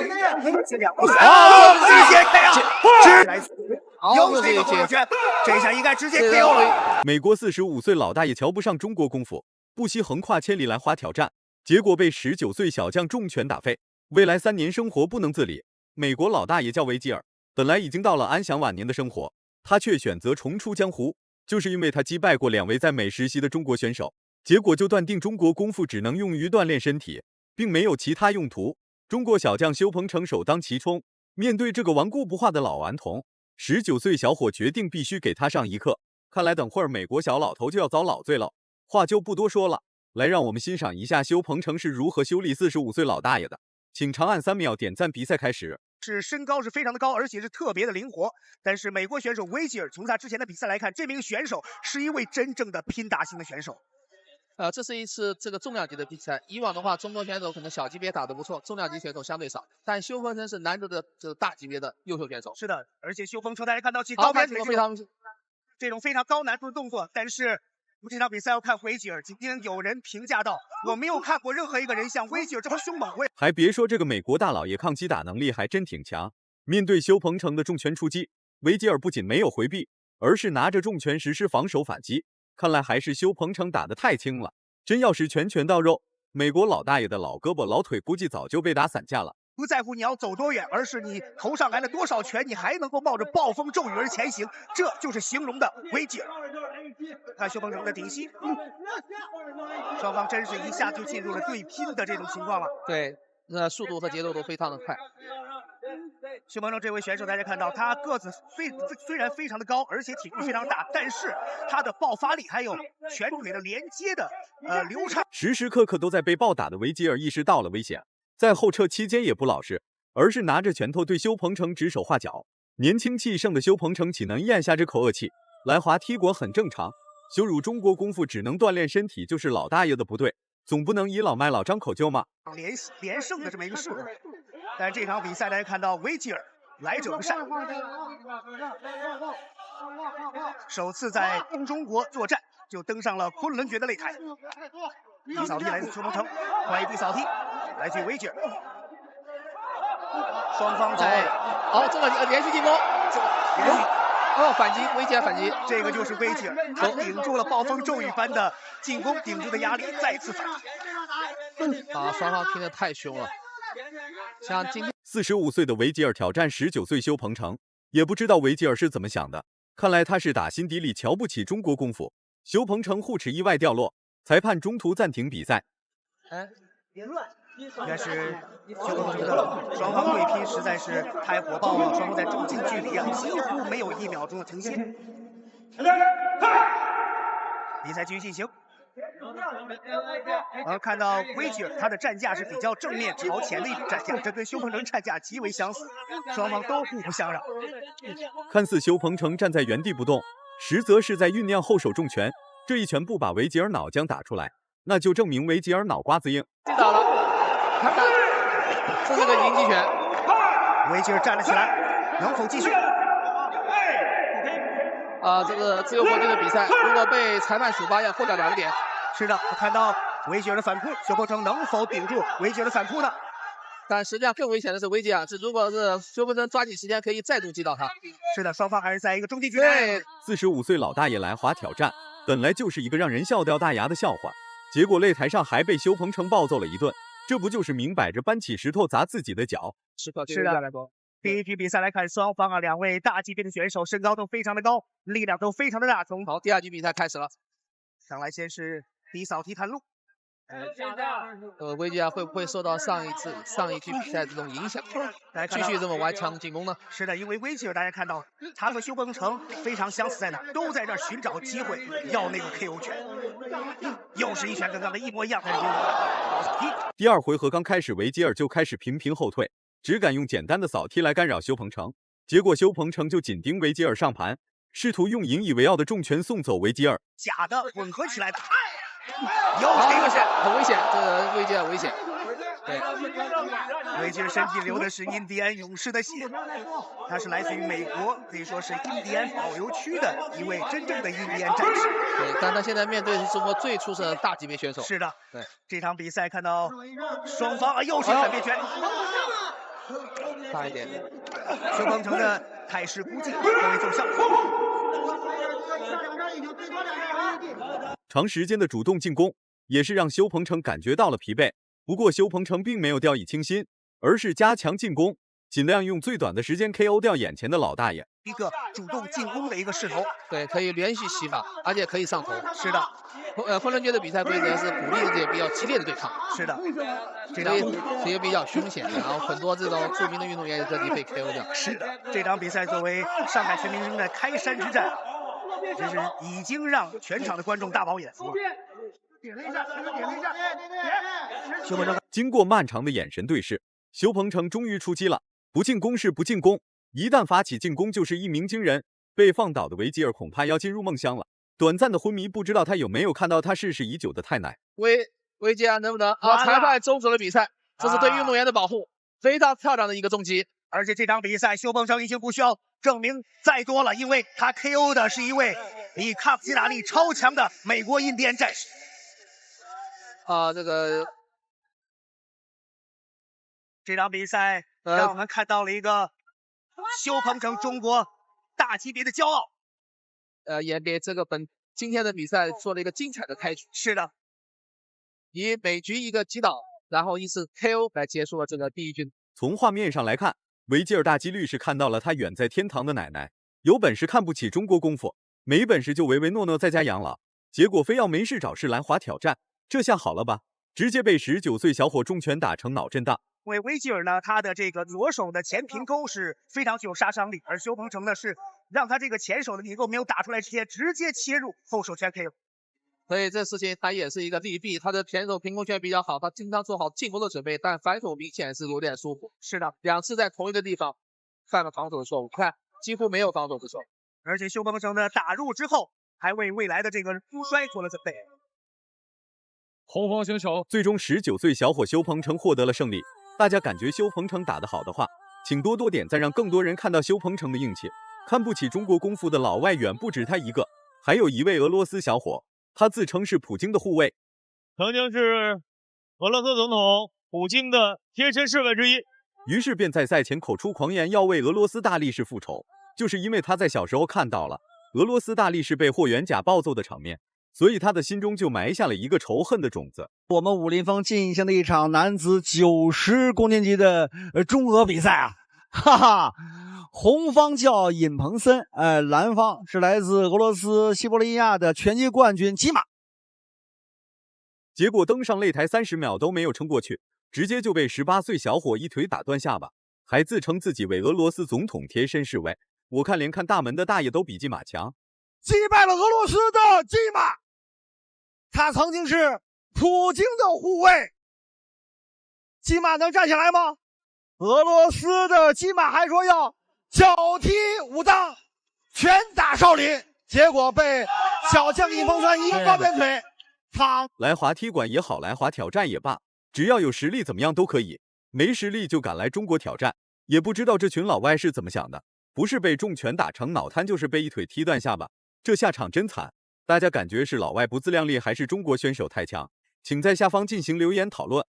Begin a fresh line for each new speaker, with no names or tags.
直接 KO， 又是一个左拳，这下应该直接 KO 了。
美国45岁老大爷瞧不上中国功夫，不惜横跨千里来华挑战，结果被19岁小将重拳打飞。未来3年生活不能自理，美国老大爷叫维吉尔，本来已经到了安享晚年的生活，他却选择重出江湖，就是因为他击败过2位在美实习的中国选手，结果就断定中国功夫只能用于锻炼身体，并没有其他用途。中国小将修鹏程首当其冲，面对这个顽固不化的老顽童，19岁小伙决定必须给他上一课。看来等会儿美国小老头就要遭老罪了。话就不多说了，来让我们欣赏一下修鹏程是如何修理45岁老大爷的。请长按3秒点赞，比赛开始。
身高是非常的高，而且是特别的灵活。但是美国选手维吉尔，从他之前的比赛来看，这名选手是一位真正的拼打型的选手。
这是一次这个重量级的比赛。以往的话，中国选手可能小级别打得不错，重量级选手相对少。但修鹏程是难得的这个大级别的优秀选手。
是的，而且修鹏程大家看到其高排这种非常高难度的动作，但是我们这场比赛要看维吉尔。今天有人评价到，我没有看过任何一个人像维吉尔这么凶猛。
还别说，这个美国大老爷抗击打能力还真挺强。面对修鹏程的重拳出击，维吉尔不仅没有回避，而是拿着重拳实施防守反击。看来还是修鹏程打得太轻了，真要是拳拳到肉，美国老大爷的老胳膊老腿估计早就被打散架了。
不在乎你要走多远，而是你头上来了多少拳，你还能够冒着暴风骤雨而前行，这就是形容的维吉尔。看修鹏程的顶膝，双方真是一下就进入了对拼的这种情况了。
对，速度和节奏都非常的快。
修鹏程这位选手，大家看到他个子虽然非常的高，而且体力非常大，但是他的爆发力还有拳腿的连接的流畅，
时时刻刻都在被暴打的维吉尔意识到了危险，在后撤期间也不老实，而是拿着拳头对修鹏程指手画脚。年轻气盛的修鹏程岂能咽下这口恶气？来华踢馆很正常，羞辱中国功夫只能锻炼身体就是老大爷的不对，总不能倚老卖老张口就嘛。
连胜的这么一个势头。但是这场比赛大家看到维吉尔来者不善，首次在中国作战就登上了昆仑决的擂台。低扫踢来自修鹏程，换一低扫踢来自维吉尔，双方在
这个连续进攻，反击，维吉尔反击，
这个就是维吉尔，他顶住了暴风骤雨般的进攻，顶住的压力，再次反击。
双方拼得太凶了。像今天
45岁的维吉尔挑战19岁修鹏程，也不知道维吉尔是怎么想的，看来他是打心底里瞧不起中国功夫。修鹏程护齿意外掉落，裁判中途暂停比赛。
应该是修鹏程的双方对拼实在是太火爆了，双方在中近距离几乎没有1秒钟的停歇。比赛继续进行。看到维吉尔他的站架是比较正面朝前的一种站架，这跟修鹏程站架极为相似，双方都互不相让。
看似修鹏程站在原地不动，实则是在酝酿后手重拳，这一拳不把维吉尔脑浆打出来，那就证明维吉尔脑瓜子硬。
打了，看看，这是个迎击拳。
维吉尔站了起来，能否继续？
这个自由搏击的比赛，如果被裁判处罚要获得2个点。
是的，我看到维吉尔的反扑，修鹏程能否顶住维吉尔的反扑呢？
但实际上更危险的是维吉尔，如果是修鹏程抓紧时间，可以再度击倒他。
是的，双方还是在一个中近距离。
45岁老大爷来华挑战，本来就是一个让人笑掉大牙的笑话，结果擂台上还被修鹏程暴揍了一顿，这不就是明摆着搬起石头砸自己的脚？
是的。第一局比赛来看，双方2位大级别的选手身高都非常的高，力量都非常的大。
好，第2局比赛开始了。
上来先是低扫踢探路。
维吉尔会不会受到上一局比赛这种影响，继续这么顽强进攻呢？
是的，因为维吉尔大家看到他和修鹏程非常相似在哪，都在这儿寻找机会要那个 KO 拳。又是一拳跟刚才一模一样。
第2回合刚开始，维吉尔就开始频频后退，只敢用简单的扫踢来干扰修鹏程，结果修鹏程就紧盯维吉尔上盘，试图用引以为傲的重拳送走维吉尔。
假的混合起来的，
危险，很危险，这个维吉尔危险。对，
维吉尔身体流的是印第安勇士的血，他是来自于美国，可以说是印第安保留区的一位真正的印第安战士。
对，但他现在面对的是中国最出色的大级别选手。
是的，
对，
这场比赛看到双方又是反面拳。
差一点。
邱鹏程的态势估计颇为奏效。
长时间的主动进攻也是让修鹏程感觉到了疲惫。不过修鹏程并没有掉以轻心，而是加强进攻，尽量用最短的时间 KO 掉眼前的老大爷。
一个主动进攻的一个势头，
对，可以连续洗法，而且可以上头。
是的，
混沌决的比赛规则是鼓励这些比较激烈的对抗。
是的，
所以也比较凶险，然后很多这种著名的运动员也这里被 KO 掉。
是的，这场比赛作为上海全明星的开山之战，真是已经让全场的观众大饱眼福。修鹏程
经过漫长的眼神对视，修鹏程终于出击了。不进攻是不进攻，一旦发起进攻就是一鸣惊人。被放倒的维吉尔恐怕要进入梦乡了。短暂的昏迷，不知道他有没有看到他逝世已久的太奶。
维吉尔能不能？裁判终止了比赛，这是对运动员的保护，非常漂亮的一个重击。
而且这场比赛，修鹏程已经不需要证明再多了，因为他 KO 的是一位比卡夫基纳利超强的美国印第安战士。这场比赛让我们看到了一个修鹏程中国大级别的骄傲。
也给今天的比赛做了一个精彩的开局。
是的，
以每局一个击倒，然后一次 KO 来结束了这个第一局。
从画面上来看，维吉尔大几率是看到了他远在天堂的奶奶，有本事看不起中国功夫，没本事就唯唯诺诺在家养老，结果非要没事找事来华挑战，这下好了吧？直接被19岁小伙重拳打成脑震荡。
因为维吉尔呢，他的这个左手的前平勾是非常具有杀伤力，而修鹏程呢是让他这个前手的平勾没有打出来之前，直接切入后手拳 KO。
所以这事情他也是一个利弊，他的前手平勾拳比较好，他经常做好进攻的准备，但反手明显是有点疏忽。
是的
，2次在同一个地方犯了防守的错误，看几乎没有防守的错误。
而且修鹏程的打入之后，还为未来的这个摔做了准备。
红方选手最终19岁小伙修鹏程获得了胜利。大家感觉修鹏程打得好的话，请多多点赞，让更多人看到修鹏程的硬气。看不起中国功夫的老外远不止他一个，还有一位俄罗斯小伙，他自称是普京的护卫，
曾经是俄罗斯总统普京的贴身侍卫之一。
于是便在赛前口出狂言，要为俄罗斯大力士复仇。就是因为他在小时候看到了俄罗斯大力士被霍元甲暴揍的场面，所以他的心中就埋下了一个仇恨的种子。
我们武林风进行了一场男子90公斤级的中俄比赛啊，哈哈，红方叫尹鹏森，蓝方是来自俄罗斯西伯利亚的拳击冠军基马。
结果登上擂台30秒都没有撑过去，直接就被18岁小伙一腿打断下巴，还自称自己为俄罗斯总统贴身侍卫。我看连看大门的大爷都比基马强，
击败了俄罗斯的基马，他曾经是普京的护卫。基马能站起来吗？俄罗斯的基马还说要脚踢武当，拳打少林，结果被小将尹鹏森一个高鞭腿。
来滑踢馆也好，来滑挑战也罢，只要有实力怎么样都可以，没实力就敢来中国挑战。也不知道这群老外是怎么想的，不是被重拳打成脑瘫，就是被一腿踢断下巴，这下场真惨。大家感觉是老外不自量力，还是中国选手太强？请在下方进行留言讨论。